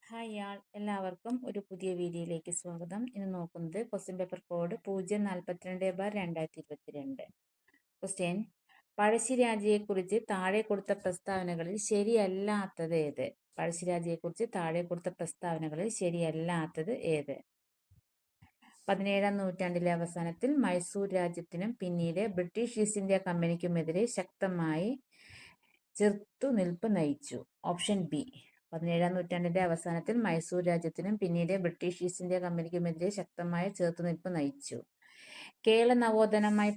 Hi ആൾ എല്ലാവർക്കും ഒരു പുതിയ വീഡിയോയിലേക്ക് സ്വാഗതം. ഇന്ന് നോക്കുന്നത് ക്വസ്റ്റ്യൻ പേപ്പർ കോഡ് 042/2022. ക്വസ്റ്റ്യൻ: പഴശ്ശിരാജയെക്കുറിച്ച് താഴെ കൊടുത്ത പ്രസ്താവനകളിൽ ശരിയല്ലാത്തത് ഏത്? പഴശ്ശിരാജയെക്കുറിച്ച് താഴെ കൊടുത്ത പ്രസ്താവനകളിൽ ശരിയല്ലാത്തത് ഏത്? 17-ാം നൂറ്റാണ്ടിലെ അവസാനത്തിൽ മൈസൂർ രാജ്യത്തിനും പിന്നീട് ബ്രിട്ടീഷ് ഈസ്റ്റ് ഇന്ത്യ കമ്പനിക്കുമെതിരെ ശക്തമായി ചെറുത്തുനിൽപ്പ് നയിച്ചു. Option B. 17-ാം നൂറ്റാണ്ടിന്റെ അവസാനത്തിൽ മൈസൂർ രാജ്യത്തിനും പിന്നീട് ബ്രിട്ടീഷ് ഈസ്റ്റ് ഇന്ത്യ കമ്പനിക്കുമെതിരെ ശക്തമായ ചെറുത്തുനിൽപ്പ് നയിച്ചു. കേരള നവോത്ഥാനവുമായി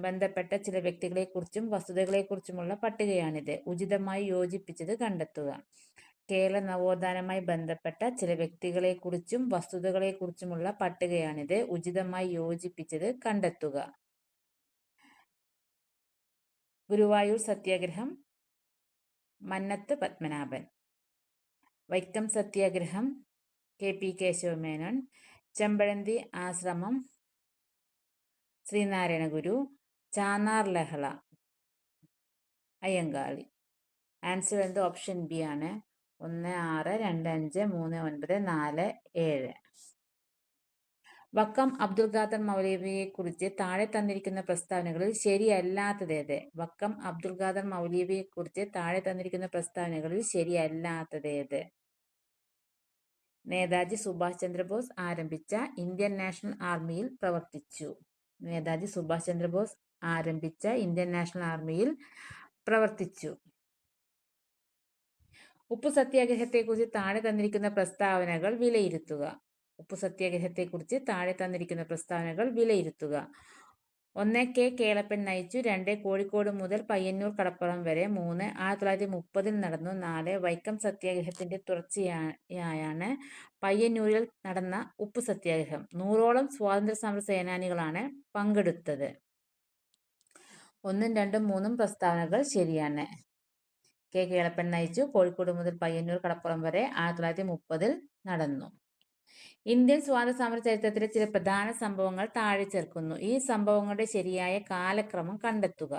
ബന്ധപ്പെട്ട ചില വ്യക്തികളെക്കുറിച്ചും വസ്തുതകളെക്കുറിച്ചുമുള്ള പട്ടികയാണിത്. ഉചിതമായി യോജിപ്പിച്ചത് കണ്ടെത്തുക. കേരള നവോത്ഥാനവുമായി ബന്ധപ്പെട്ട ചില വ്യക്തികളെക്കുറിച്ചും വസ്തുതകളെക്കുറിച്ചുമുള്ള പട്ടികയാണിത്. ഉചിതമായി യോജിപ്പിച്ചത് കണ്ടെത്തുക. ഗുരുവായൂർ സത്യാഗ്രഹം, മന്നത്ത് പത്മനാഭൻ. വൈക്കം സത്യാഗ്രഹം, KP കേശവമേനോൻ. ചെമ്പഴന്തി ആശ്രമം, ശ്രീനാരായണ ഗുരു. ചാന്നാർ ലഹള, അയ്യങ്കാളി. ആൻസർ എന്ത്? ഓപ്ഷൻ ബി ആണ്. 1, 6, 2, 5, 3, 9, 4, 7. വക്കം അബ്ദുൽ ഖാദർ മൗലവിയെക്കുറിച്ച് താഴെ തന്നിരിക്കുന്ന പ്രസ്താവനകളിൽ ശരിയല്ലാത്തത് ഏത്? വക്കം അബ്ദുൽ ഖാദർ മൗലവിയെക്കുറിച്ച് താഴെ തന്നിരിക്കുന്ന പ്രസ്താവനകളിൽ ശരിയല്ലാത്തത് ഏത്? നേതാജി സുഭാഷ് ചന്ദ്രബോസ് ആരംഭിച്ച ഇന്ത്യൻ നാഷണൽ ആർമിയിൽ പ്രവർത്തിച്ചു. നേതാജി സുഭാഷ് ചന്ദ്രബോസ് ആരംഭിച്ച ഇന്ത്യൻ നാഷണൽ ആർമിയിൽ പ്രവർത്തിച്ചു. ഉപ്പു സത്യാഗ്രഹത്തെക്കുറിച്ച് താഴെ തന്നിരിക്കുന്ന പ്രസ്താവനകൾ വിലയിരുത്തുക. ഉപ്പു സത്യാഗ്രഹത്തെക്കുറിച്ച് താഴെ തന്നിരിക്കുന്ന പ്രസ്താവനകൾ വിലയിരുത്തുക. 1. കെ. കേളപ്പൻ നയിച്ചു. 2. കോഴിക്കോട് മുതൽ പയ്യന്നൂർ കടപ്പുറം വരെ. 3. 1930 നടന്നു. 4. വൈക്കം സത്യാഗ്രഹത്തിന്റെ തുടർച്ചയായാണ് പയ്യന്നൂരിൽ നടന്ന ഉപ്പു സത്യാഗ്രഹം. 100ഓളം സ്വാതന്ത്ര്യ സമര സേനാനികളാണ് പങ്കെടുത്തത്. 1, 2, 3 പ്രസ്താവനകൾ ശരിയാണ്. കെ. കേളപ്പൻ നയിച്ചു. കോഴിക്കോട് മുതൽ പയ്യന്നൂർ കടപ്പുറം വരെ 1930 നടന്നു. ഇന്ത്യൻ സ്വാതന്ത്ര്യ സമര ചരിത്രത്തിലെ ചില പ്രധാന സംഭവങ്ങൾ താഴെ ചേർക്കുന്നു. ഈ സംഭവങ്ങളുടെ ശരിയായ കാലക്രമം കണ്ടെത്തുക.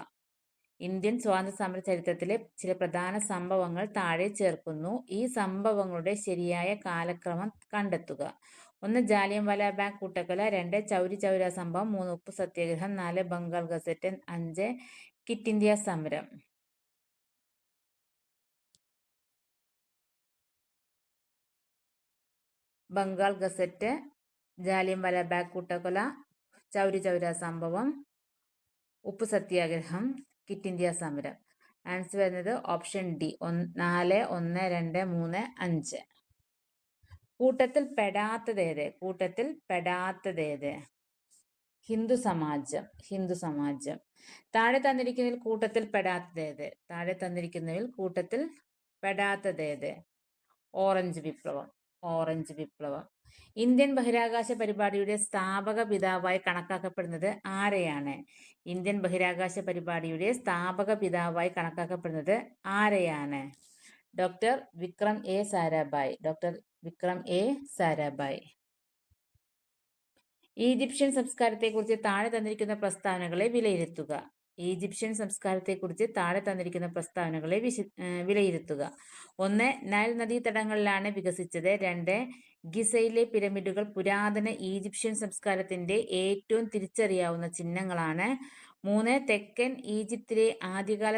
ഇന്ത്യൻ സ്വാതന്ത്ര്യ സമര ചരിത്രത്തിലെ ചില പ്രധാന സംഭവങ്ങൾ താഴെ ചേർക്കുന്നു. ഈ സംഭവങ്ങളുടെ ശരിയായ കാലക്രമം കണ്ടെത്തുക. 1. ജാലിയൻവാല ബാഗ് കൂട്ടക്കൊല. 2. ചൗരി ചൗര സംഭവം. 3. ഉപ്പു സത്യാഗ്രഹം. 4. ബംഗാൾ ഗസറ്റ്. 5. ക്വിറ്റ് ഇന്ത്യ സമരം. ബംഗാൾ ഗസറ്റ്, ജാലിയൻവാല ബാഗ് കൂട്ടക്കൊല, ചൗരി ചൗര സംഭവം, ഉപ്പു സത്യാഗ്രഹം, ക്വിറ്റ് ഇന്ത്യ സമരം. ആൻസർ വരുന്നത് ഓപ്ഷൻ ഡി. 4, 1, 2, 3, 5. കൂട്ടത്തിൽ പെടാത്തതേത്? കൂട്ടത്തിൽ പെടാത്തതേത്? ഹിന്ദു സമാജം. ഹിന്ദു സമാജം. താഴെ തന്നിരിക്കുന്നതിൽ കൂട്ടത്തിൽ പെടാത്തതേത്? താഴെ തന്നിരിക്കുന്നതിൽ കൂട്ടത്തിൽ പെടാത്തതേത്? ഓറഞ്ച് വിപ്ലവം. ഓറഞ്ച് വിപ്ലവം. ഇന്ത്യൻ ബഹിരാകാശ പരിപാടിയുടെ സ്ഥാപക പിതാവായി കണക്കാക്കപ്പെടുന്നത് ആരെയാണ്? ഇന്ത്യൻ ബഹിരാകാശ പരിപാടിയുടെ സ്ഥാപക പിതാവായി കണക്കാക്കപ്പെടുന്നത് ആരെയാണ്? Doctor Vikram A Sarabhai. Doctor Vikram A Sarabhai. Egyptian സംസ്കാരത്തെക്കുറിച്ച് താഴെ തന്നിരിക്കുന്ന പ്രസ്താവനകളെ വിലയിരുത്തുക. ഈജിപ്ഷ്യൻ സംസ്കാരത്തെക്കുറിച്ച് താഴെ തന്നിരിക്കുന്ന പ്രസ്താവനകളെ വിലയിരുത്തുക. 1. നൈൽ നദീതടങ്ങളിലാണ് വികസിച്ചത്. 2. ഗിസയിലെ പിരമിഡുകൾ പുരാതന ഈജിപ്ഷ്യൻ സംസ്കാരത്തിന്റെ ഏറ്റവും തിരിച്ചറിയാവുന്ന ചിഹ്നങ്ങളാണ്. 3. തെക്കൻ ഈജിപ്തിലെ ആദ്യകാല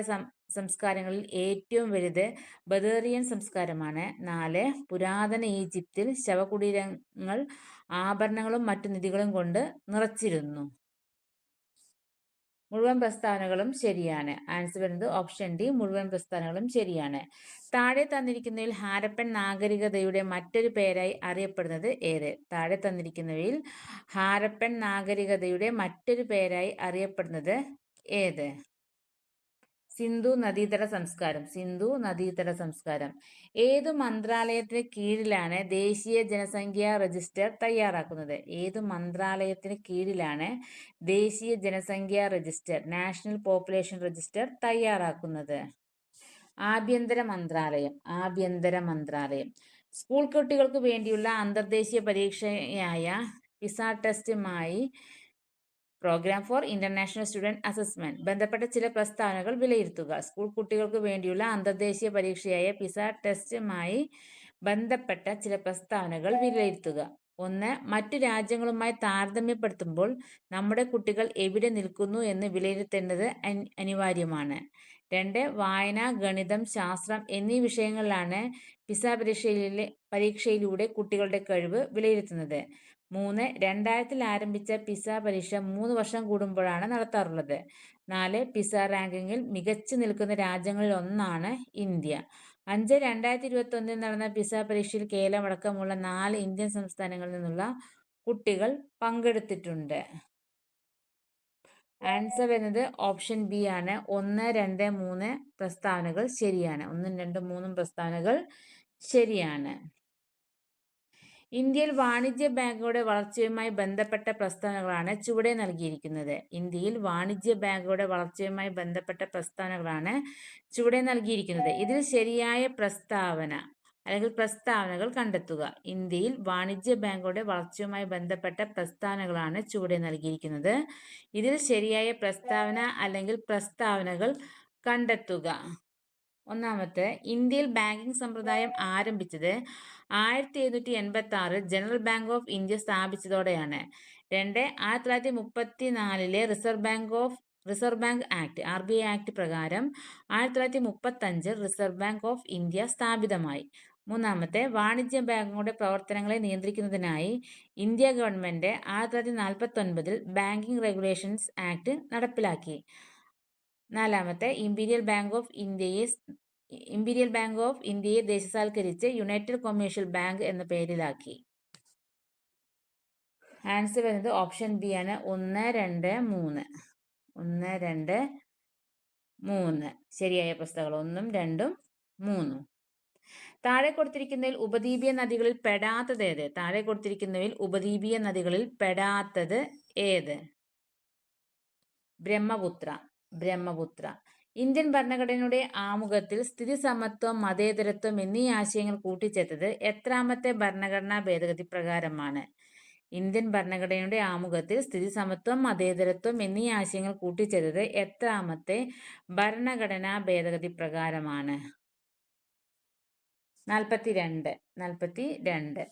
സംസ്കാരങ്ങളിൽ ഏറ്റവും വലുത് ബദേറിയൻ സംസ്കാരമാണ്. 4. പുരാതന ഈജിപ്തിൽ ശവകുടീരങ്ങൾ ആഭരണങ്ങളും മറ്റു നിധികളും കൊണ്ട് നിറച്ചിരുന്നു. മുഴുവൻ പ്രസ്താവനകളും ശരിയാണ്. ആൻസർ വരുന്നത് ഓപ്ഷൻ ഡി. മുഴുവൻ പ്രസ്താവനകളും ശരിയാണ്. താഴെ തന്നിരിക്കുന്നവയിൽ ഹാരപ്പൻ നാഗരികതയുടെ മറ്റൊരു പേരായി അറിയപ്പെടുന്നത് ഏത്? താഴെ തന്നിരിക്കുന്നവയിൽ ഹാരപ്പൻ നാഗരികതയുടെ മറ്റൊരു പേരായി അറിയപ്പെടുന്നത് ഏത്? സിന്ധു നദീതട സംസ്കാരം. സിന്ധു നദീതട സംസ്കാരം. ഏതു മന്ത്രാലയത്തിന് കീഴിലാണ് ദേശീയ ജനസംഖ്യാ രജിസ്റ്റർ തയ്യാറാക്കുന്നത്? ഏതു മന്ത്രാലയത്തിന് കീഴിലാണ് ദേശീയ ജനസംഖ്യാ രജിസ്റ്റർ, നാഷണൽ പോപ്പുലേഷൻ രജിസ്റ്റർ തയ്യാറാക്കുന്നത്? ആഭ്യന്തര മന്ത്രാലയം. ആഭ്യന്തര മന്ത്രാലയം. സ്കൂൾ കുട്ടികൾക്ക് വേണ്ടിയുള്ള അന്തർദേശീയ പരീക്ഷയായ പിസ ടെസ്റ്റുമായി programme for international student assessment ബന്ധപ്പെട്ട ചില പ്രസ്താവനകൾ വിലയിരുത്തുക. സ്കൂൾ കുട്ടികൾക്ക് വേണ്ടിയുള്ള അന്തർദേശീയ പരീക്ഷയായ പിസ ടെസ്റ്റുമായി ബന്ധപ്പെട്ട ചില പ്രസ്താവനകൾ വിലയിരുത്തുക. 1. മറ്റു രാജ്യങ്ങളുമായി താരതമ്യപ്പെടുത്തുമ്പോൾ നമ്മുടെ കുട്ടികൾ എവിടെ നിൽക്കുന്നു എന്ന് വിലയിരുത്തേണ്ടത് അനിവാര്യമാണ്. 2. വായന, ഗണിതം, ശാസ്ത്രം എന്നീ വിഷയങ്ങളിലാണ് പിസ പരീക്ഷയിലൂടെ കുട്ടികളുടെ കഴിവ് വിലയിരുത്തുന്നത്. 3. 2000-ൽ ആരംഭിച്ച പിസ പരീക്ഷ 3 വർഷം കൂടുമ്പോഴാണ് നടത്താറുള്ളത്. 4. പിസ റാങ്കിങ്ങിൽ മികച്ചു നിൽക്കുന്ന രാജ്യങ്ങളിൽ ഒന്നാണ് ഇന്ത്യ. 5. 2021-ൽ നടന്ന പിസ പരീക്ഷയിൽ കേരളമടക്കമുള്ള 4 ഇന്ത്യൻ സംസ്ഥാനങ്ങളിൽ നിന്നുള്ള കുട്ടികൾ പങ്കെടുത്തിട്ടുണ്ട്. ആൻസർ വരുന്നത് ഓപ്ഷൻ ബി ആണ്. 1, 2, 3 പ്രസ്താവനകൾ ശരിയാണ്. 1, 2, 3 പ്രസ്താവനകൾ ശരിയാണ്. ഇന്ത്യയിൽ വാണിജ്യ ബാങ്കുകളുടെ വളർച്ചയുമായി ബന്ധപ്പെട്ട പ്രസ്താവനകളാണ് ചുവടെ നൽകിയിരിക്കുന്നത്. ഇന്ത്യയിൽ വാണിജ്യ ബാങ്കുകളുടെ വളർച്ചയുമായി ബന്ധപ്പെട്ട പ്രസ്താവനകളാണ് ചുവടെ നൽകിയിരിക്കുന്നത്. ഇതിൽ ശരിയായ പ്രസ്താവന അല്ലെങ്കിൽ പ്രസ്താവനകൾ കണ്ടെത്തുക. ഇന്ത്യയിൽ വാണിജ്യ ബാങ്കുകളുടെ വളർച്ചയുമായി ബന്ധപ്പെട്ട പ്രസ്താവനകളാണ് ചുവടെ നൽകിയിരിക്കുന്നത്. ഇതിൽ ശരിയായ പ്രസ്താവന അല്ലെങ്കിൽ പ്രസ്താവനകൾ കണ്ടെത്തുക. ഒന്നാമത്തെ, ഇന്ത്യയിൽ ബാങ്കിംഗ് സമ്പ്രദായം ആരംഭിച്ചത് 1786-ൽ ജനറൽ ബാങ്ക് ഓഫ് ഇന്ത്യ സ്ഥാപിച്ചതോടെയാണ്. 2. 1934-ലെ reserve bank act RBI act പ്രകാരം 1935-ൽ റിസർവ് ബാങ്ക് ഓഫ് ഇന്ത്യ സ്ഥാപിതമായി. മൂന്നാമത്തെ, വാണിജ്യ ബാങ്കുകളുടെ പ്രവർത്തനങ്ങളെ നിയന്ത്രിക്കുന്നതിനായി ഇന്ത്യ ഗവൺമെന്റ് 1949-ൽ ബാങ്കിംഗ് റെഗുലേഷൻസ് ആക്ട് നടപ്പിലാക്കി. നാലാമത്തെ, ഇംപീരിയൽ ബാങ്ക് ഓഫ് ഇന്ത്യയെ ദേശസാൽക്കരിച്ച് യുണൈറ്റഡ് കൊമേഴ്ഷ്യൽ ബാങ്ക് എന്ന പേരിലാക്കി. ആൻസർ വരുന്നത് ഓപ്ഷൻ ബി ആണ്. 1, 2, 3. 1, 2, 3 ശരിയായ പ്രസ്താവനകൾ 1, 2, 3. താഴെ കൊടുത്തിരിക്കുന്നതിൽ ഉപദ്വീപീയ നദികളിൽ പെടാത്തത് ഏത്? താഴെ കൊടുത്തിരിക്കുന്നതിൽ ഉപദ്വീപീയ നദികളിൽ പെടാത്തത് ഏത്? ബ്രഹ്മപുത്ര. ഇന്ത്യൻ ഭരണഘടനയുടെ ആമുഖത്തിൽ സ്ഥിതി സമത്വം, മതേതരത്വം എന്നീ ആശയങ്ങൾ കൂട്ടിച്ചേർത്തത് എത്രാമത്തെ ഭരണഘടനാ ഭേദഗതി പ്രകാരമാണ്? ഇന്ത്യൻ ഭരണഘടനയുടെ ആമുഖത്തിൽ സ്ഥിതി സമത്വം, മതേതരത്വം എന്നീ ആശയങ്ങൾ കൂട്ടിച്ചേർത്തത് എത്രാമത്തെ ഭരണഘടനാ ഭേദഗതി പ്രകാരമാണ്? 42.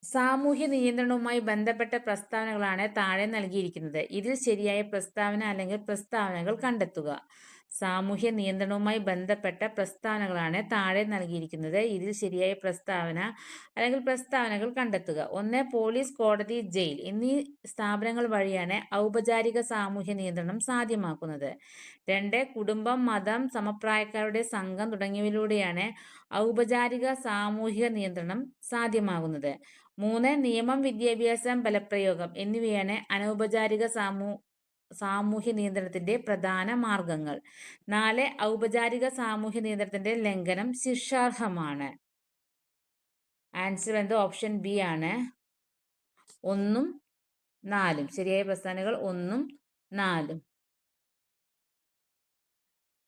സാമൂഹ്യ നിയന്ത്രണവുമായി ബന്ധപ്പെട്ട പ്രസ്താവനകളാണ് താഴെ നൽകിയിരിക്കുന്നത്. ഇതിൽ ശരിയായ പ്രസ്താവന അല്ലെങ്കിൽ പ്രസ്താവനകൾ കണ്ടെത്തുക. സാമൂഹ്യ നിയന്ത്രണവുമായി ബന്ധപ്പെട്ട പ്രസ്താവനകളാണ് താഴെ നൽകിയിരിക്കുന്നത്. ഇതിൽ ശരിയായ പ്രസ്താവന അല്ലെങ്കിൽ പ്രസ്താവനകൾ കണ്ടെത്തുക. 1. പോലീസ്, കോടതി, ജയിൽ എന്നീ സ്ഥാപനങ്ങൾ വഴിയാണ് ഔപചാരിക സാമൂഹ്യ നിയന്ത്രണം സാധ്യമാക്കുന്നത്. 2. കുടുംബം, മതം, സമപ്രായക്കാരുടെ സംഘം തുടങ്ങിയവയിലൂടെയാണ് ഔപചാരിക സാമൂഹിക നിയന്ത്രണം സാധ്യമാകുന്നത്. 3. നിയമം, വിദ്യാഭ്യാസം, ബലപ്രയോഗം എന്നിവയാണ് അനൗപചാരിക സാമൂഹ്യ നിയന്ത്രണത്തിന്റെ പ്രധാന മാർഗങ്ങൾ. 4. ഔപചാരിക സാമൂഹ്യ നിയന്ത്രണത്തിന്റെ ലംഘനം ശിക്ഷാർഹമാണ്. ആൻസർ എന്നത് ഓപ്ഷൻ ബി ആണ്. 1, 4 ശരിയായ പ്രസ്താവനകൾ 1, 4.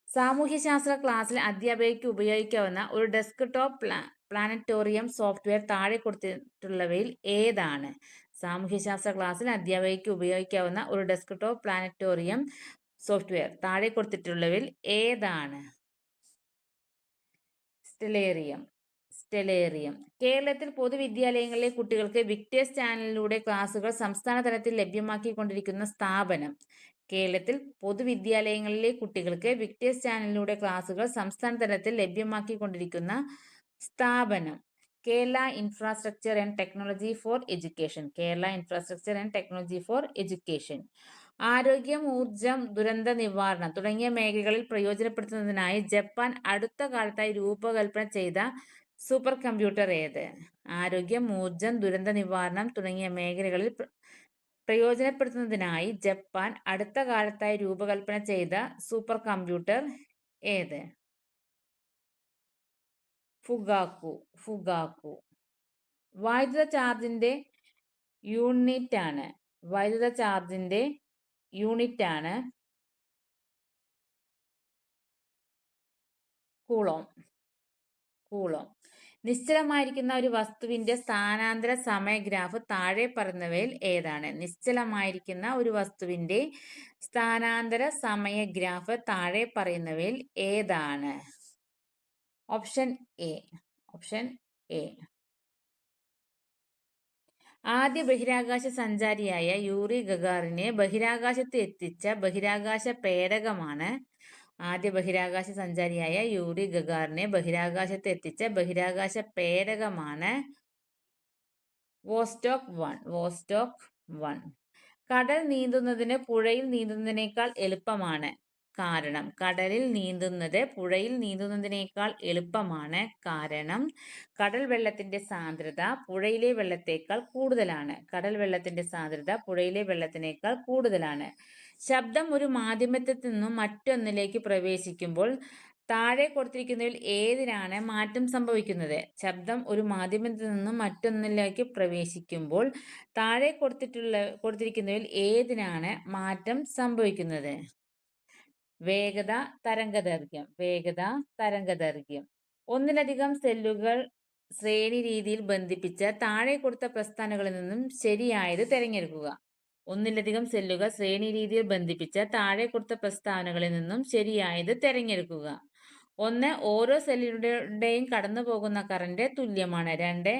സാമൂഹ്യശാസ്ത്ര ക്ലാസ്സിൽ അധ്യാപകയ്ക്ക് ഉപയോഗിക്കാവുന്ന ഒരു ഡെസ്ക്ടോപ്പ് പ്ലാനറ്റോറിയം സോഫ്റ്റ്വെയർ താഴെ കൊടുത്തിട്ടുള്ളവയിൽ ഏതാണ്? സാമൂഹ്യശാസ്ത്ര ക്ലാസ്സിൽ അധ്യാപകയ്ക്ക് ഉപയോഗിക്കാവുന്ന ഒരു ഡെസ്ക്ടോപ്പ് പ്ലാനറ്റോറിയം സോഫ്റ്റ്വെയർ താഴെ കൊടുത്തിട്ടുള്ളവയിൽ ഏതാണ്? സ്റ്റെലേറിയം. കേരളത്തിൽ പൊതുവിദ്യാലയങ്ങളിലെ കുട്ടികൾക്ക് വിക്ടേഴ്സ് ചാനലിലൂടെ ക്ലാസുകൾ സംസ്ഥാന തലത്തിൽ ലഭ്യമാക്കിക്കൊണ്ടിരിക്കുന്ന സ്ഥാപനം? കേരളത്തിൽ പൊതുവിദ്യാലയങ്ങളിലെ കുട്ടികൾക്ക് വിക്ടേഴ്സ് ചാനലിലൂടെ ക്ലാസുകൾ സംസ്ഥാന തലത്തിൽ ലഭ്യമാക്കിക്കൊണ്ടിരിക്കുന്ന സ്ഥാപനം? Kerala infrastructure and technology for education. ആരോഗ്യം, ഊർജം, ദുരന്ത നിവാരണം തുടങ്ങിയ മേഖലകളിൽ പ്രയോജനപ്പെടുത്തുന്നതിനായി ജപ്പാൻ അടുത്ത കാലത്തായി രൂപകൽപ്പന ചെയ്ത സൂപ്പർ കമ്പ്യൂട്ടർ ഏത്? ആരോഗ്യം, ഊർജം, ദുരന്ത നിവാരണം തുടങ്ങിയ മേഖലകളിൽ പ്രയോജനപ്പെടുത്തുന്നതിനായി ജപ്പാൻ അടുത്ത കാലത്തായി രൂപകൽപ്പന ചെയ്ത സൂപ്പർ കമ്പ്യൂട്ടർ ഏത്? ഫുഗാക്കു. വൈദ്യുത ചാർജിന്റെ യൂണിറ്റ് ആണ് കൂളോം. നിശ്ചലമായിരിക്കുന്ന ഒരു വസ്തുവിന്റെ സ്ഥാനാന്തര സമയ ഗ്രാഫ് താഴെ പറയുന്നവയിൽ ഏതാണ്? നിശ്ചലമായിരിക്കുന്ന ഒരു വസ്തുവിന്റെ സ്ഥാനാന്തര സമയ ഗ്രാഫ് താഴെ പറയുന്നവയിൽ ഏതാണ്? Option A. Option A. ആദ്യ ബഹിരാകാശ സഞ്ചാരിയായ യൂറി ഗഗാറിനെ ബഹിരാകാശത്ത് എത്തിച്ച ബഹിരാകാശ പേടകമാണ് ആദ്യ ബഹിരാകാശ സഞ്ചാരിയായ യൂറി ഗഗാറിനെ ബഹിരാകാശത്ത് എത്തിച്ച ബഹിരാകാശ പേടകമാണ് വോസ്റ്റോക്ക് 1. കടൽ നീന്തുന്നതിന് പുഴയിൽ നീന്തുന്നതിനേക്കാൾ എളുപ്പമാണ്. കാരണം കടലിൽ നീന്തുന്നത് പുഴയിൽ നീന്തുന്നതിനേക്കാൾ എളുപ്പമാണ്. കാരണം കടൽ വെള്ളത്തിന്റെ സാന്ദ്രത പുഴയിലെ വെള്ളത്തേക്കാൾ കൂടുതലാണ്. കടൽ വെള്ളത്തിന്റെ സാന്ദ്രത പുഴയിലെ വെള്ളത്തിനേക്കാൾ കൂടുതലാണ്. ശബ്ദം ഒരു മാധ്യമത്തിൽ നിന്നും മറ്റൊന്നിലേക്ക് പ്രവേശിക്കുമ്പോൾ താഴെ കൊടുത്തിരിക്കുന്നതിൽ ഏതിനാണ് മാറ്റം സംഭവിക്കുന്നത്? ശബ്ദം ഒരു മാധ്യമത്തിൽ നിന്നും മറ്റൊന്നിലേക്ക് പ്രവേശിക്കുമ്പോൾ താഴെ കൊടുത്തിരിക്കുന്നതിൽ ഏതിനാണ് മാറ്റം സംഭവിക്കുന്നത്? വേഗത, തരംഗദൈർഘ്യം. ഒന്നിലധികം സെല്ലുകൾ ശ്രേണി രീതിയിൽ ബന്ധിപ്പിച്ച താഴെ കൊടുത്ത പ്രസ്ഥാനങ്ങളിൽ നിന്നും ശരിയായത് തിരഞ്ഞെടുക്കുക. ഒന്നിലധികം സെല്ലുകൾ ശ്രേണി രീതിയിൽ ബന്ധിപ്പിച്ച താഴെ കൊടുത്ത പ്രസ്താവനകളിൽ നിന്നും ശരിയായത് തിരഞ്ഞെടുക്കുക. 1. ഓരോ സെല്ലിലൂടെയും കടന്നു പോകുന്ന കറന്റ് തുല്യമാണ്. 2.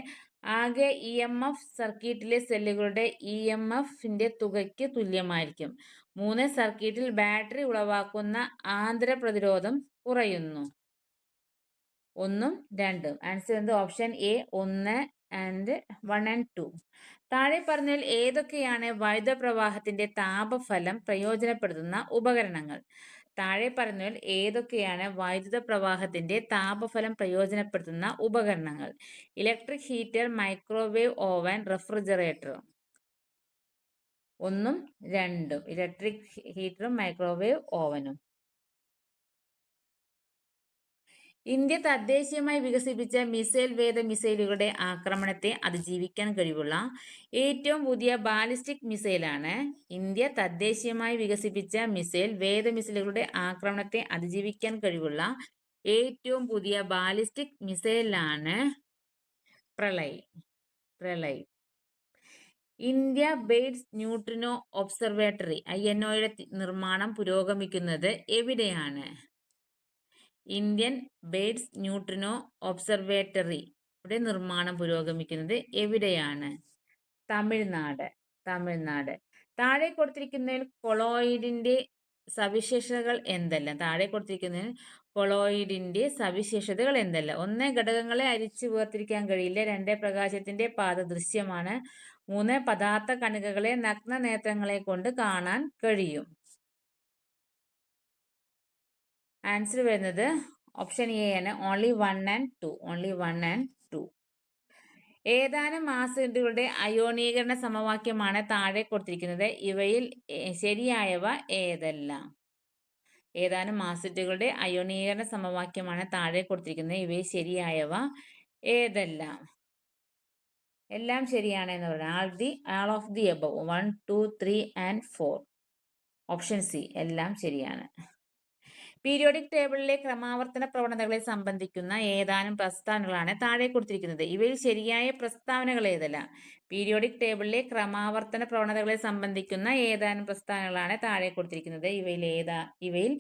ആകെ EMF സർക്യൂട്ടിലെ സെല്ലുകളുടെ EMFന്റെ തുകയ്ക്ക് തുല്യമായിരിക്കും. 3. സർക്യൂട്ടിൽ ബാറ്ററി ഉളവാക്കുന്ന ആന്തരപ്രതിരോധം കുറയുന്നു. 1ഉം 2ഉം. ആൻസർ എന്ത്? Option A 1 and 2. താഴെ പറഞ്ഞതിൽ ഏതൊക്കെയാണ് വൈദ്യുത പ്രവാഹത്തിന്റെ താപഫലം പ്രയോജനപ്പെടുത്തുന്ന ഉപകരണങ്ങൾ? താഴെ പറഞ്ഞതിൽ ഏതൊക്കെയാണ് വൈദ്യുത പ്രവാഹത്തിന്റെ താപഫലം പ്രയോജനപ്പെടുത്തുന്ന ഉപകരണങ്ങൾ? Electric heater, microwave oven, refrigerator. 1ഉം 2ഉം. ഇലക്ട്രിക് ഹീറ്ററും മൈക്രോവേവ് ഓവനും. ഇന്ത്യ തദ്ദേശീയമായി വികസിപ്പിച്ച മിസൈൽ വേദ മിസൈലുകളുടെ ആക്രമണത്തെ അതിജീവിക്കാൻ കഴിവുള്ള ഏറ്റവും പുതിയ ബാലിസ്റ്റിക് മിസൈലാണ്. ഇന്ത്യ തദ്ദേശീയമായി വികസിപ്പിച്ച മിസൈൽ വേദ മിസൈലുകളുടെ ആക്രമണത്തെ അതിജീവിക്കാൻ കഴിവുള്ള ഏറ്റവും പുതിയ ബാലിസ്റ്റിക് മിസൈലാണ് Pralay. India based neutrino observatory INOയുടെ നിർമ്മാണം പുരോഗമിക്കുന്നത് എവിടെയാണ്? ഇന്ത്യൻ ബേസ്ഡ് ന്യൂട്രിനോ ഒബ്സർവേറ്ററിയുടെ നിർമ്മാണം പുരോഗമിക്കുന്നത് എവിടെയാണ്? തമിഴ്നാട്. താഴെ കൊടുത്തിരിക്കുന്നതിൽ കൊളോയിഡിന്റെ സവിശേഷതകൾ എന്തെല്ലാം? 1. ഘടകങ്ങളെ അരിച്ച് വേർതിരിക്കാൻ കഴിയില്ല. 2. പ്രകാശത്തിന്റെ പാത ദൃശ്യമാണ്. 3. പദാർത്ഥ കണികകളെ നഗ്നനേത്രങ്ങളെ കൊണ്ട് കാണാൻ കഴിയും. ആൻസർ വരുന്നത് ഓപ്ഷൻ എ ആണ്. Only 1 and 2. ഏതാനും ആസിഡുകളുടെ അയോണീകരണ സമവാക്യമാണ് താഴെ കൊടുത്തിരിക്കുന്നത്. ഇവയിൽ ശരിയായവ ഏതെല്ലാം? ഏതാനും ആസിഡുകളുടെ അയോണീകരണ സമവാക്യമാണ് താഴെ കൊടുത്തിരിക്കുന്നത്. ഇവയിൽ ശരിയായവ ഏതെല്ലാം? എല്ലാം ശരിയാണ് എന്ന് പറയുന്നത്. All of the above 1, 2, 3 and 4. Option C എല്ലാം ശരിയാണ്. പീരിയോഡിക് ടേബിളിലെ ക്രമാവർത്തന പ്രവണതകളെ സംബന്ധിക്കുന്ന ഏതാനും പ്രസ്താവനകളാണ് താഴെ കൊടുത്തിരിക്കുന്നത്. ഇവയിൽ ശരിയായ പ്രസ്താവനകൾ ഏതെല്ലാം? പീരിയോഡിക് ടേബിളിലെ ക്രമാവർത്തന പ്രവണതകളെ സംബന്ധിക്കുന്ന ഏതാനും പ്രസ്താവനകളാണ് താഴെ കൊടുത്തിരിക്കുന്നത്. ഇവയിൽ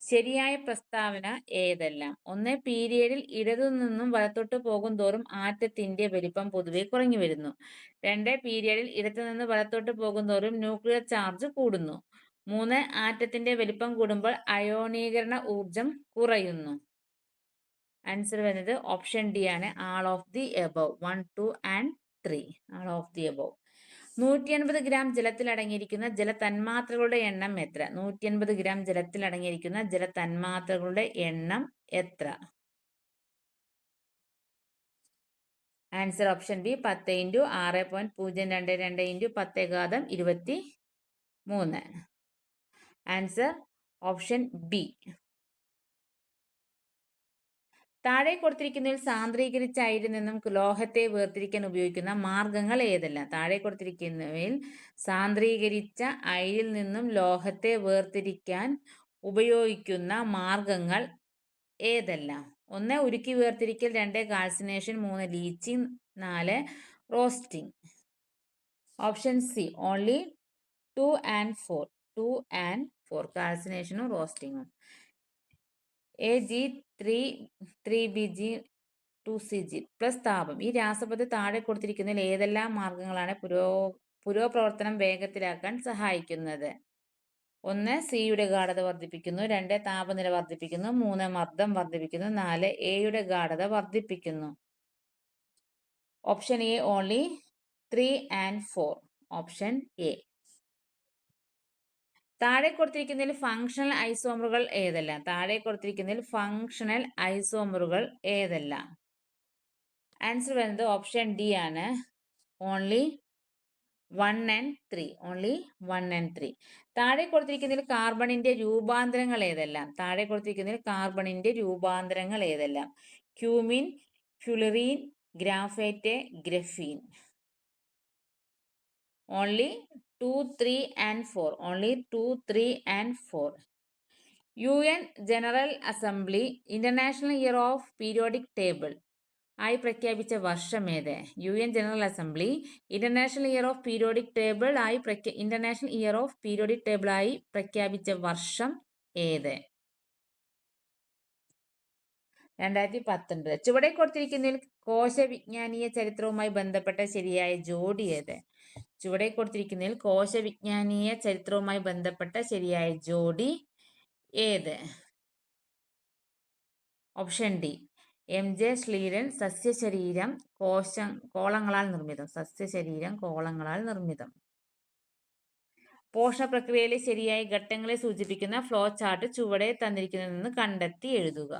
ശരിയായ പ്രസ്താവന ഏതെല്ലാം? 1. പീരിയഡിൽ ഇടതുനിന്നും വലത്തോട്ട് പോകുന്തോറും ആറ്റത്തിന്റെ വലിപ്പം പൊതുവെ കുറഞ്ഞു വരുന്നു. 2. പീരിയഡിൽ ഇടത്തുനിന്ന് വലത്തോട്ട് പോകുന്തോറും ന്യൂക്ലിയർ ചാർജ് കൂടുന്നു. 3. ആറ്റത്തിന്റെ വലിപ്പം കൂടുമ്പോൾ അയോണീകരണ ഊർജം കുറയുന്നു. ആൻസർ വരുന്നത് ഓപ്ഷൻ ഡി ആണ്. All of the above 1, 2 and 3. All of the above. 150 gram ജലത്തിൽ അടങ്ങിയിരിക്കുന്ന ജലതന്മാത്രകളുടെ എണ്ണം എത്ര? 150 ഗ്രാം ജലത്തിൽ അടങ്ങിയിരിക്കുന്ന ജലതന്മാത്രകളുടെ എണ്ണം എത്ര? Answer option B 10 × 6.022 × 10⁻23. Answer option B. താഴെ കൊടുത്തിരിക്കുന്നതിൽ സാന്ദ്രീകരിച്ച അയിരിൽ നിന്നും ലോഹത്തെ വേർതിരിക്കാൻ ഉപയോഗിക്കുന്ന മാർഗങ്ങൾ ഏതെല്ലാം? താഴെ കൊടുത്തിരിക്കുന്നവയിൽ സാന്ദ്രീകരിച്ച അയിരിൽ നിന്നും ലോഹത്തെ വേർതിരിക്കാൻ ഉപയോഗിക്കുന്ന മാർഗങ്ങൾ ഏതെല്ലാം? 1. ഉരുക്കി വേർതിരിക്കൽ. 2. Calcination. 3. Leaching. 4. Roasting. Option C only 2 and 4. കാൽസിനേഷനും റോസ്റ്റിങ്ങും. AG3, 3BG 2Cg plus താപം. ഈ രാസപദ്ധതി താഴെ കൊടുത്തിരിക്കുന്നതിൽ ഏതെല്ലാം മാർഗങ്ങളാണ് പുരോപ്രവർത്തനം വേഗത്തിലാക്കാൻ സഹായിക്കുന്നത്? 1. സിയുടെ ഗാഢത വർദ്ധിപ്പിക്കുന്നു. 2. താപനില വർദ്ധിപ്പിക്കുന്നു. 3. മർദ്ദം വർദ്ധിപ്പിക്കുന്നു. 4. എയുടെ ഗാഢത വർദ്ധിപ്പിക്കുന്നു. Option A only 3 and 4. Option A. താഴെ കൊടുത്തിരിക്കുന്നതിൽ ഫങ്ഷണൽ ഐസോമറുകൾ ഏതെല്ലാം? താഴെ കൊടുത്തിരിക്കുന്നതിൽ ഫങ്ഷണൽ ഐസോമറുകൾ ഏതെല്ലാം? ആൻസർ വരുന്നത് ഓപ്ഷൻ ഡി ആണ്. Only 1 and 3. Only 1 and 3. താഴെ കൊടുത്തിരിക്കുന്നതിൽ കാർബണിന്റെ രൂപാന്തരങ്ങൾ ഏതെല്ലാം? താഴെ കൊടുത്തിരിക്കുന്നതിൽ കാർബണിന്റെ രൂപാന്തരങ്ങൾ ഏതെല്ലാം? Cumin, fullerene, graphite, graphene. Only 2, 3 and 4. Only 2, 3 and 4. UN general assembly international year of periodic table ആയി പ്രഖ്യാപിച്ച വർഷം ഏത്? UN general assembly international year of periodic table ആയി പ്രഖ്യാപിച്ച വർഷം ഏത്? 2019. ചുവടെ കൊടുത്തിരിക്കുന്നതിൽ കോശവിജ്ഞാനീയ ചരിത്രവുമായി ബന്ധപ്പെട്ട ശരിയായ ജോഡി ഏത്? ചുവടെ കൊടുത്തിരിക്കുന്നതിൽ കോശവിജ്ഞാനീയ ചരിത്രവുമായി ബന്ധപ്പെട്ട ശരിയായ ജോഡി ഏത്? Option D. MJ ശ്ലീലൻ സസ്യശരീരം കോളങ്ങളാൽ നിർമ്മിതം. സസ്യശരീരം കോളങ്ങളാൽ നിർമ്മിതം. പോഷണ പ്രക്രിയയിലെ ശരിയായ ഘട്ടങ്ങളെ സൂചിപ്പിക്കുന്ന ഫ്ലോ ചാർട്ട് ചുവടെ തന്നിരിക്കുന്നതിൽ നിന്ന് കണ്ടെത്തി എഴുതുക.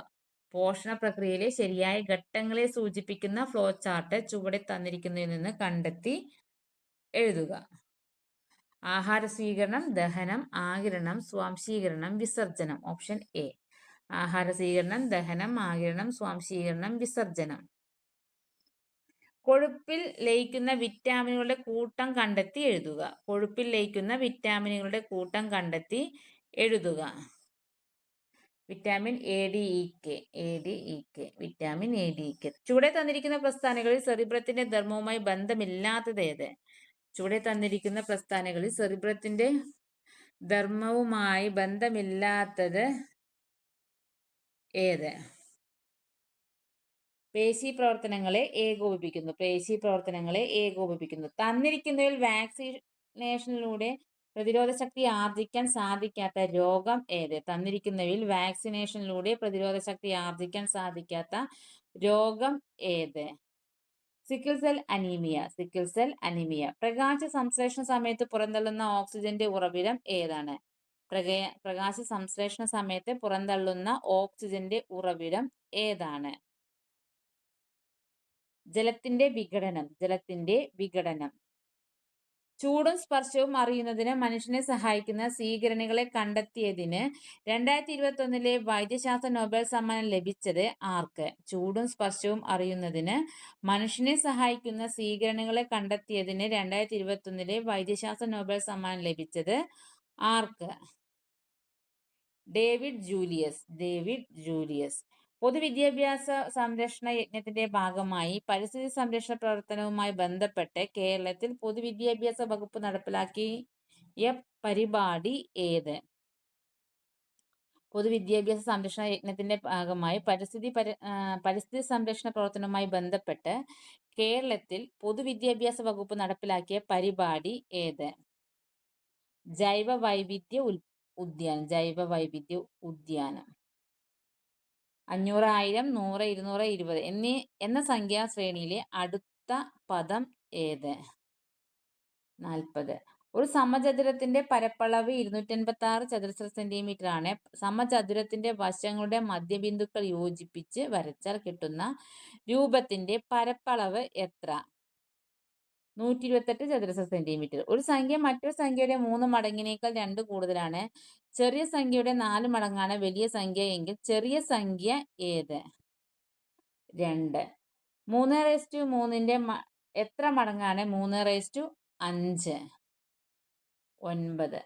പോഷണ പ്രക്രിയയിലെ ശരിയായ ഘട്ടങ്ങളെ സൂചിപ്പിക്കുന്ന ഫ്ലോ ചാർട്ട് ചുവടെ തന്നിരിക്കുന്നതിൽ നിന്ന് കണ്ടെത്തി എഴുതുക. ആഹാര സ്വീകരണം, ദഹനം, ആഗിരണം, സ്വാംശീകരണം, വിസർജനം. Option A. ആഹാര സ്വീകരണം, ദഹനം, ആഗിരണം, സ്വാംശീകരണം, വിസർജനം. കൊഴുപ്പിൽ ലയിക്കുന്ന വിറ്റാമിനുകളുടെ കൂട്ടം കണ്ടെത്തി എഴുതുക. കൊഴുപ്പിൽ ലയിക്കുന്ന വിറ്റാമിനുകളുടെ കൂട്ടം കണ്ടെത്തി എഴുതുക. Vitamin ADEK. Vitamin ADEK. ചുവടെ തന്നിരിക്കുന്ന പ്രസ്ഥാനങ്ങളിൽ സെറിബ്രത്തിന്റെ ധർമ്മവുമായി ബന്ധമില്ലാത്തത് ഏത്? ചുവടെ തന്നിരിക്കുന്ന പ്രസ്ഥാനങ്ങളിൽ സെറിബ്രത്തിന്റെ ധർമ്മവുമായി ബന്ധമില്ലാത്തത് ഏത്? പേശി പ്രവർത്തനങ്ങളെ ഏകോപിപ്പിക്കുന്നു. തന്നിരിക്കുന്നതിൽ വാക്സിനേഷനിലൂടെ പ്രതിരോധ ശക്തി ആർജിക്കാൻ സാധിക്കാത്ത രോഗം ഏത്? തന്നിരിക്കുന്നതിൽ വാക്സിനേഷനിലൂടെ പ്രതിരോധ ശക്തി ആർജിക്കാൻ സാധിക്കാത്ത രോഗം ഏത്? Sickle cell anaemia. പ്രകാശ സംശ്ലേഷണ സമയത്ത് പുറന്തള്ളുന്ന ഓക്സിജന്റെ ഉറവിടം ഏതാണ്? പ്രകാശ സംശ്ലേഷണ സമയത്ത് പുറന്തള്ളുന്ന ഓക്സിജന്റെ ഉറവിടം ഏതാണ്? ജലത്തിന്റെ വിഘടനം. ചൂടും സ്പർശവും അറിയുന്നതിന് മനുഷ്യനെ സഹായിക്കുന്ന സ്വീകരണികളെ കണ്ടെത്തിയതിന് 2021 വൈദ്യശാസ്ത്ര നൊബേൽ സമ്മാനം ലഭിച്ചത് ആർക്ക്? ചൂടും സ്പർശവും അറിയുന്നതിന് മനുഷ്യനെ സഹായിക്കുന്ന സ്വീകരണികളെ കണ്ടെത്തിയതിന് 2021 വൈദ്യശാസ്ത്ര നൊബേൽ സമ്മാനം ലഭിച്ചത് ആർക്ക്? David Julius. പൊതുവിദ്യാഭ്യാസ സംരക്ഷണ യജ്ഞത്തിന്റെ ഭാഗമായി പരിസ്ഥിതി സംരക്ഷണ പ്രവർത്തനവുമായി ബന്ധപ്പെട്ട് കേരളത്തിൽ പൊതുവിദ്യാഭ്യാസ വകുപ്പ് നടപ്പിലാക്കിയ പരിപാടി ഏത്? പൊതുവിദ്യാഭ്യാസ സംരക്ഷണ യജ്ഞത്തിന്റെ ഭാഗമായി പരിസ്ഥിതി സംരക്ഷണ പ്രവർത്തനവുമായി ബന്ധപ്പെട്ട് കേരളത്തിൽ പൊതുവിദ്യാഭ്യാസ വകുപ്പ് നടപ്പിലാക്കിയ പരിപാടി ഏത്? ജൈവ വൈവിധ്യ ഉദ്യാനം. 500, 1000, 100, 200, 20 എന്ന സംഖ്യാ ശ്രേണിയിലെ അടുത്ത പദം ഏത്? 40. ഒരു സമചതുരത്തിന്റെ പരപ്പളവ് 286 ചതുരശ്ര സെന്റിമീറ്റർ ആണ്. സമചതുരത്തിന്റെ വശങ്ങളുടെ മധ്യബിന്ദുക്കൾ യോജിപ്പിച്ച് വരച്ചാൽ കിട്ടുന്ന രൂപത്തിന്റെ പരപ്പളവ് എത്ര? 128 ചതുരശ്ര സെന്റിമീറ്റർ. ഒരു സംഖ്യ മറ്റൊരു സംഖ്യയുടെ 3 മടങ്ങിനേക്കാൾ 2 കൂടുതലാണ്. ചെറിയ സംഖ്യയുടെ 4 മടങ്ങാണ് വലിയ സംഖ്യ എങ്കിൽ ചെറിയ സംഖ്യ ഏത്? 2. 3/3ന്റെ എത്ര മടങ്ങാണ് 3/5? 9.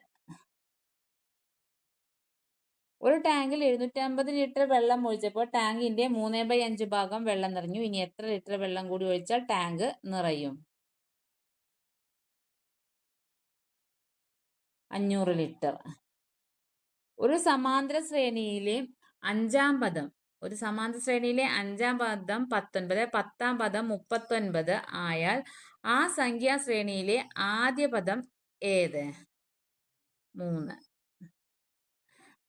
ഒരു ടാങ്കിൽ 750 ലിറ്റർ വെള്ളം ഒഴിച്ചപ്പോൾ ടാങ്കിന്റെ 3/5 ഭാഗം വെള്ളം നിറഞ്ഞു. ഇനി എത്ര ലിറ്റർ വെള്ളം കൂടി ഒഴിച്ചാൽ ടാങ്ക് നിറയും? 500 ലിറ്റർ. ഒരു സമാന്തര ശ്രേണിയിലെ 5ാം പദം ഒരു സമാന്തര ശ്രേണിയിലെ 5-ാം പദം 19, 10-ാം പദം 39 ആയാൽ ആ സംഖ്യാശ്രേണിയിലെ ആദ്യ പദം ഏത്? 3.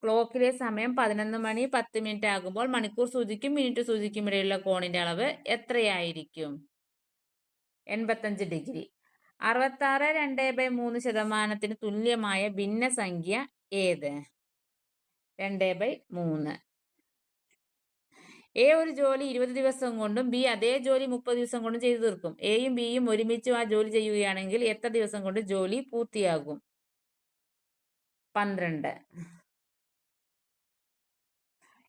ക്ലോക്കിലെ സമയം 11 മണി 10 മിനിറ്റ് ആകുമ്പോൾ മണിക്കൂർ സൂചിക്കും മിനിറ്റ് സൂചിക്കും ഇടയിലുള്ള കോണിന്റെ അളവ് എത്രയായിരിക്കും? 85 ഡിഗ്രി. 66.2/3% തുല്യമായ ഭിന്നസംഖ്യ ഏത്? 2/3. എ ഒരു ജോലി 20 ദിവസം കൊണ്ടും ബി അതേ ജോലി 30 ദിവസം കൊണ്ടും ചെയ്തു തീർക്കും. എയും ബിയും ഒരുമിച്ച് ആ ജോലി ചെയ്യുകയാണെങ്കിൽ എത്ര ദിവസം കൊണ്ട് ജോലി പൂർത്തിയാകും? 12.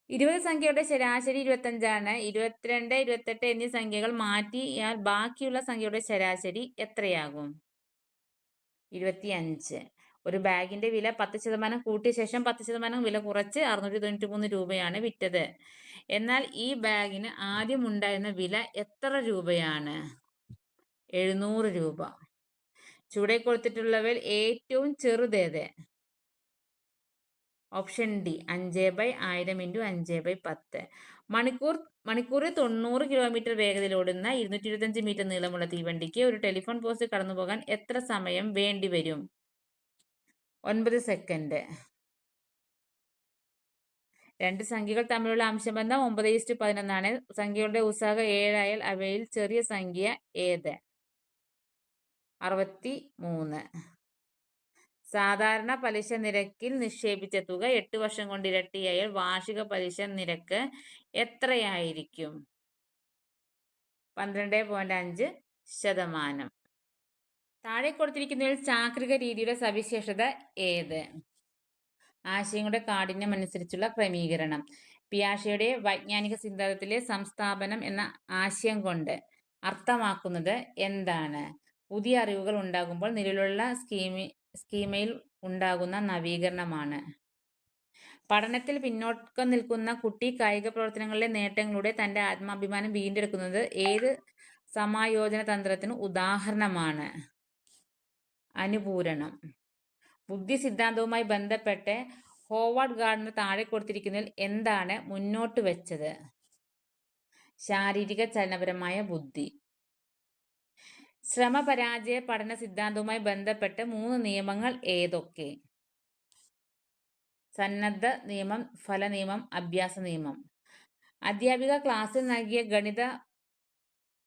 20 സംഖ്യയുടെ ശരാശരി 25 ആണ്. 22, 28 എന്നീ സംഖ്യകൾ മാറ്റിയാൽ ബാക്കിയുള്ള സംഖ്യയുടെ ശരാശരി എത്രയാകും? 25. ഒരു ബാഗിന്റെ വില 10% കൂട്ടിയ ശേഷം 10% വില കുറച്ച് 693 രൂപയാണ് വിറ്റത്. എന്നാൽ ഈ ബാഗിന് ആദ്യം ഉണ്ടായിരുന്ന വില എത്ര രൂപയാണ്? 700 രൂപ. ചുവടെ കൊടുത്തിട്ടുള്ളവയിൽ ഏറ്റവും ചെറുതേത്? Option D 5/1000 × 5/10. മണിക്കൂറിൽ 90 കിലോമീറ്റർ വേഗതയിൽ ഓടുന്ന 225 മീറ്റർ നീളമുള്ള തീവണ്ടിക്ക് ഒരു ടെലിഫോൺ പോസ്റ്റ് കടന്നുപോകാൻ എത്ര സമയം വേണ്ടിവരും? 9 സെക്കൻഡ്. രണ്ട് സംഖ്യകൾ തമ്മിലുള്ള അംശബന്ധം 9:11 ആണ്. സംഖ്യകളുടെ ഉത്സാഹം 7 ആയാൽ അവയിൽ ചെറിയ സംഖ്യ ഏത്? 63. സാധാരണ പലിശ നിരക്കിൽ നിക്ഷേപിച്ച തുക 8 വർഷം കൊണ്ട് ഇരട്ടിയായാൽ വാർഷിക പലിശ നിരക്ക് എത്രയായിരിക്കും? 12.5%. താഴെ കൊടുത്തിരിക്കുന്നതിൽ ചാക്രിക രീതിയുടെ സവിശേഷത ഏത്? ആശയങ്ങളുടെ കാഠിന്യം അനുസരിച്ചുള്ള ക്രമീകരണം. പിയാഷെയുടെ വൈജ്ഞാനിക സിദ്ധാന്തത്തിലെ സംസ്ഥാപനം എന്ന ആശയം കൊണ്ട് അർത്ഥമാക്കുന്നത് എന്താണ്? പുതിയ അറിവുകൾ ഉണ്ടാകുമ്പോൾ നിലവിലുള്ള സ്കീമയിൽ ഉണ്ടാകുന്ന നവീകരണമാണ്. പഠനത്തിൽ പിന്നോക്കം നിൽക്കുന്ന കുട്ടി കായിക പ്രവർത്തനങ്ങളിലെ നേട്ടങ്ങളിലൂടെ തന്റെ ആത്മാഭിമാനം വീണ്ടെടുക്കുന്നത് ഏത് സമായോജന തന്ത്രത്തിന് ഉദാഹരണമാണ്? അനുപൂരണം. ബുദ്ധി സിദ്ധാന്തവുമായി ബന്ധപ്പെട്ട് ഹോവാർഡ് ഗാർഡനർ താഴെ കൊടുത്തിരിക്കുന്നതിൽ എന്താണ് മുന്നോട്ട് വെച്ചത്? ശാരീരിക ചലനപരമായ ബുദ്ധി. ശ്രമപരാജയ പഠന സിദ്ധാന്തവുമായി ബന്ധപ്പെട്ട് 3 നിയമങ്ങൾ ഏതൊക്കെ? സന്നദ്ധ നിയമം, ഫല നിയമം, അഭ്യാസ നിയമം. അധ്യാപിക ക്ലാസ്സിൽ നൽകിയ ഗണിത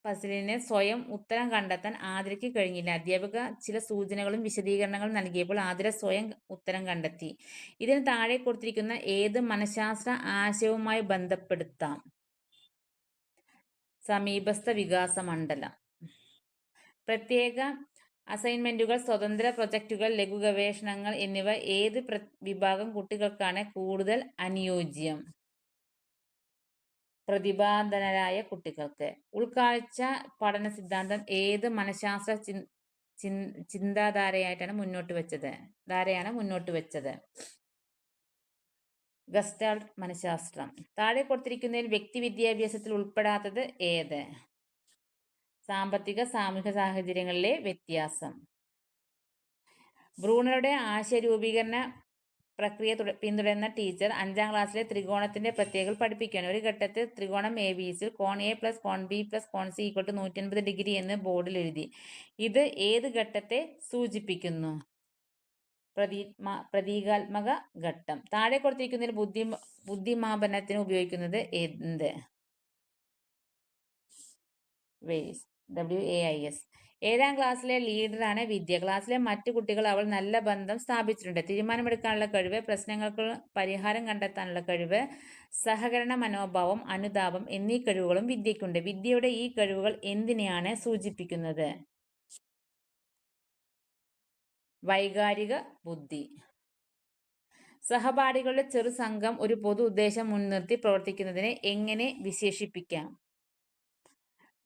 പസിലിന് സ്വയം ഉത്തരം കണ്ടെത്താൻ ആതിരയ്ക്ക് കഴിഞ്ഞില്ല. അധ്യാപിക ചില സൂചനകളും വിശദീകരണങ്ങളും നൽകിയപ്പോൾ ആതിര സ്വയം ഉത്തരം കണ്ടെത്തി. ഇതിന് താഴെ കൊടുത്തിരിക്കുന്ന ഏത് മനഃശാസ്ത്ര ആശയവുമായി ബന്ധപ്പെടുത്താം? സമീപസ്ഥ വികാസ മണ്ഡലം. പ്രത്യേക അസൈൻമെന്റുകൾ, സ്വതന്ത്ര പ്രൊജക്റ്റുകൾ, ലഘു ഗവേഷണങ്ങൾ എന്നിവ ഏത് വിഭാഗം കുട്ടികൾക്കാണ് കൂടുതൽ അനുയോജ്യം? പ്രതിഭാധനരായ കുട്ടികൾക്ക്. ഉൾക്കാഴ്ച പഠന സിദ്ധാന്തം ഏത് മനഃശാസ്ത്ര ചിന്താധാരയാണ് മുന്നോട്ട് വെച്ചത്? ഗസ്റ്റാൾട്ട് മനഃശാസ്ത്രം. താഴെ കൊടുത്തിരിക്കുന്നതിൽ വ്യക്തി വിദ്യാഭ്യാസത്തിൽ ഉൾപ്പെടാത്തത് ഏത്? സാമ്പത്തിക സാമൂഹിക സാഹചര്യങ്ങളിലെ വ്യത്യാസം. ബ്രൂണറുടെ ആശയരൂപീകരണ പ്രക്രിയ പിന്തുടരുന്ന ടീച്ചർ 5-ാം ക്ലാസ്സിലെ ത്രികോണത്തിന്റെ പ്രത്യേകതകൾ പഠിപ്പിക്കുകയാണ്. ഒരു ഘട്ടത്തിൽ ത്രികോണം ABC-യിൽ കോൺ A + കോൺ B + കോൺ C = 180 ഡിഗ്രി എന്ന് ബോർഡിൽ എഴുതി. ഇത് ഏത് ഘട്ടത്തെ സൂചിപ്പിക്കുന്നു? പ്രതീകാത്മക ഘട്ടം. താഴെ കൊടുത്തിരിക്കുന്നതിൽ ബുദ്ധിമാപനത്തിന് ഉപയോഗിക്കുന്നത് എന്ത്? WAIS. 7-ാം ക്ലാസ്സിലെ ലീഡറാണ് വിദ്യ. ക്ലാസ്സിലെ മറ്റു കുട്ടികൾ അവൾ നല്ല ബന്ധം സ്ഥാപിച്ചിട്ടുണ്ട്. തീരുമാനമെടുക്കാനുള്ള കഴിവ്, പ്രശ്നങ്ങൾക്ക് പരിഹാരം കണ്ടെത്താനുള്ള കഴിവ്, സഹകരണ മനോഭാവം, അനുതാപം എന്നീ കഴിവുകളും വിദ്യയ്ക്കുണ്ട്. വിദ്യയുടെ ഈ കഴിവുകൾ എന്തിനെയാണ് സൂചിപ്പിക്കുന്നത്? വൈകാരിക ബുദ്ധി. സഹപാഠികളുടെ ചെറുസംഘം ഒരു പൊതു ഉദ്ദേശം മുൻനിർത്തി പ്രവർത്തിക്കുന്നതിനെ എങ്ങനെ വിശേഷിപ്പിക്കാം?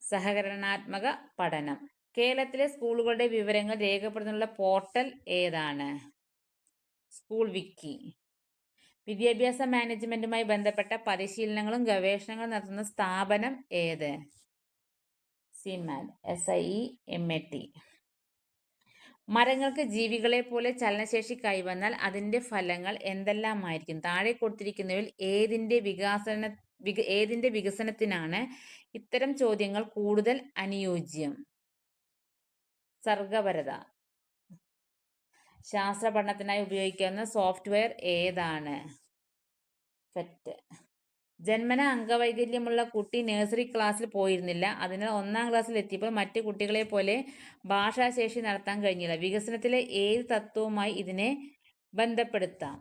സഹകരണാത്മക പഠനം. കേരളത്തിലെ സ്കൂളുകളുടെ വിവരങ്ങൾ രേഖപ്പെടുത്തുന്നതിനുള്ള പോർട്ടൽ ഏതാണ്? സ്കൂൾ വിക്കി. വിദ്യാഭ്യാസ മാനേജ്മെന്റുമായി ബന്ധപ്പെട്ട പരിശീലനങ്ങളും ഗവേഷണങ്ങളും നടത്തുന്ന സ്ഥാപനം ഏത്? SIEMAT. മരങ്ങൾക്ക് ജീവികളെ പോലെ ചലനശേഷി കൈവന്നാൽ അതിന്റെ ഫലങ്ങൾ എന്തെല്ലാമായിരിക്കും? താഴെ കൊടുത്തിരിക്കുന്നവയിൽ ഏതിന്റെ ഏതിന്റെ വികസനത്തിനാണ് ഇത്തരം ചോദ്യങ്ങൾ കൂടുതൽ അനുയോജ്യം? സർഗപരത. ശാസ്ത്ര പഠനത്തിനായി ഉപയോഗിക്കുന്ന സോഫ്റ്റ്വെയർ ഏതാണ്? ഫെറ്റ്. ജന്മന അംഗവൈകല്യമുള്ള കുട്ടി നഴ്സറി ക്ലാസ്സിൽ പോയിരുന്നില്ല. അതിനാൽ 1-ാം ക്ലാസ്സിൽ എത്തിയപ്പോൾ മറ്റ് കുട്ടികളെ പോലെ ഭാഷാശേഷി നടത്താൻ കഴിഞ്ഞില്ല. വികസനത്തിലെ ഏത് തത്വവുമായി ഇതിനെ ബന്ധപ്പെടുത്താം?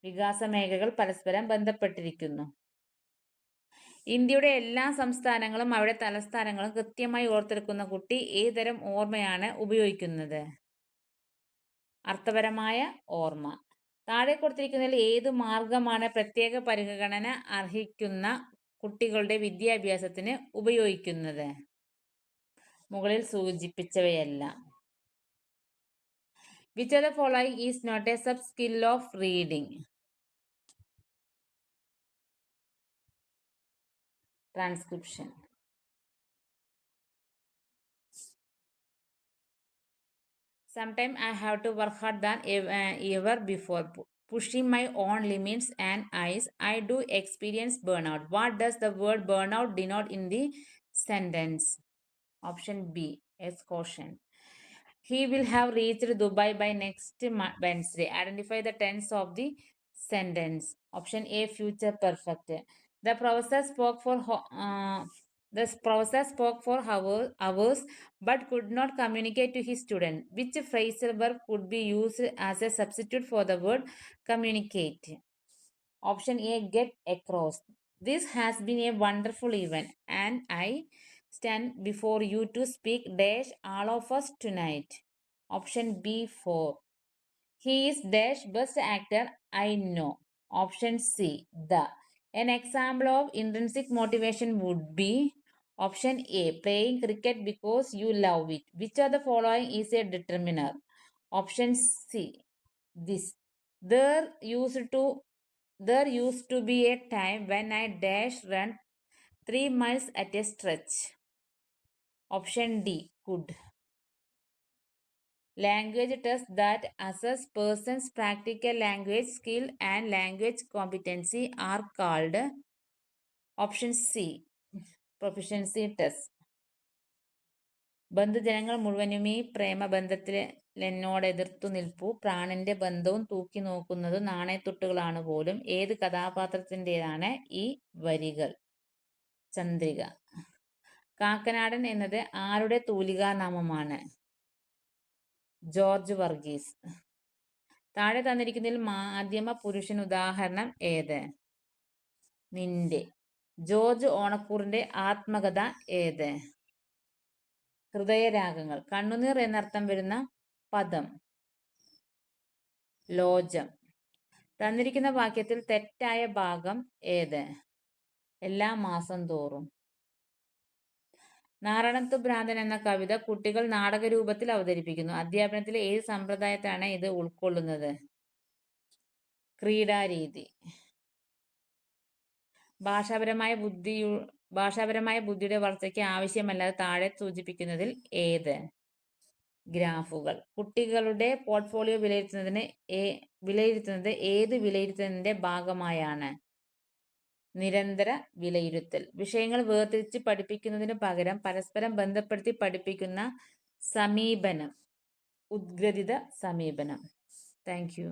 വികാസമേഖലകൾ പരസ്പരം ബന്ധപ്പെട്ടിരിക്കുന്നു. ഇന്ത്യയുടെ എല്ലാ സംസ്ഥാനങ്ങളും അവയുടെ തലസ്ഥാനങ്ങളും കൃത്യമായി ഓർത്തെടുക്കുന്ന കുട്ടി ഏതുതരം ഓർമ്മയാണ് ഉപയോഗിക്കുന്നത്? അർത്ഥപരമായ ഓർമ്മ. താഴെ കൊടുത്തിരിക്കുന്നതിൽ ഏതു മാർഗമാണ് പ്രത്യേക പരിഗണന അർഹിക്കുന്ന കുട്ടികളുടെ വിദ്യാഭ്യാസത്തിന് ഉപയോഗിക്കുന്നത്? മുകളിൽ സൂചിപ്പിച്ചവയെല്ലാം. Which of the following is not a sub-skill of reading? Transcription. Sometimes I have to work hard than ever before. Pushing my own limits and eyes, I do experience burnout. What does the word burnout denote in the sentence? Option B, exhaustion. He will have reached Dubai by next Wednesday. Identify the tense of the sentence. Option A, future perfect. The professor spoke for hours but could not communicate to his student. Which phrasal verb could be used as a substitute for the word communicate? Option A, get across. This has been a wonderful event and I stand before you to speak dash all of us tonight. Option B, 4. He is dash best actor I know. Option C, the. An example of intrinsic motivation would be option A, playing cricket because you love it. Which of the following is a determiner? Option C, this. There used to be a time when I dash run 3 miles at a stretch. Option D, could. Language tests that assess person's practical language skill and language competency are called option C, proficiency test. ബന്ധുജനങ്ങൾ മുഴുവനും ഈ പ്രേമബന്ധത്തിൽ എന്നോട് എതിർത്തു നിൽപ്പു. പ്രാണന്റെ ബന്ധവും തൂക്കി നോക്കുന്നതും നാണയത്തുട്ടുകളാണ് പോലും. ഏത് കഥാപാത്രത്തിൻ്റെതാണ് ഈ വരികൾ? ചന്ദ്രിക. കാക്കനാടൻ എന്നത് ആരുടെ തൂലികാനാമമാണ്? ജോർജ് വർഗീസ്. താഴെ തന്നിരിക്കുന്നതിൽ മാധ്യമ പുരുഷൻ ഉദാഹരണം ഏത്? നിന്റെ. ജോർജ് ഓണക്കൂറിന്റെ ആത്മകഥ ഏത്? ഹൃദയരാഗങ്ങൾ. കണ്ണുനീർ എന്നർത്ഥം വരുന്ന പദം? ലോജം. തന്നിരിക്കുന്ന വാക്യത്തിൽ തെറ്റായ ഭാഗം ഏത്? എല്ലാ മാസം തോറും. നാറാണത്ത് ഭ്രാന്തൻ എന്ന കവിത കുട്ടികൾ നാടകരൂപത്തിൽ അവതരിപ്പിക്കുന്നു. അധ്യാപനത്തിലെ ഏത് സമ്പ്രദായത്താണ് ഇത് ഉൾക്കൊള്ളുന്നത്? ക്രീഡാരീതി. ഭാഷാപരമായ ബുദ്ധിയുടെ വളർച്ചയ്ക്ക് ആവശ്യമല്ലാതെ താഴെ സൂചിപ്പിക്കുന്നതിൽ ഏത്? ഗ്രാഫുകൾ. കുട്ടികളുടെ പോർട്ട്ഫോളിയോ വിലയിരുത്തുന്നത് ഏത് വിലയിരുത്തലിന്റെ ഭാഗമായാണ്? നിരന്തര വിലയിരുത്തൽ. വിഷയങ്ങൾ വേർതിരിച്ച് പഠിപ്പിക്കുന്നതിനു പകരം പരസ്പരം ബന്ധപ്പെടുത്തി പഠിപ്പിക്കുന്ന സമീപനം ഉദ്ഗ്രഥിത സമീപനം. Thank you.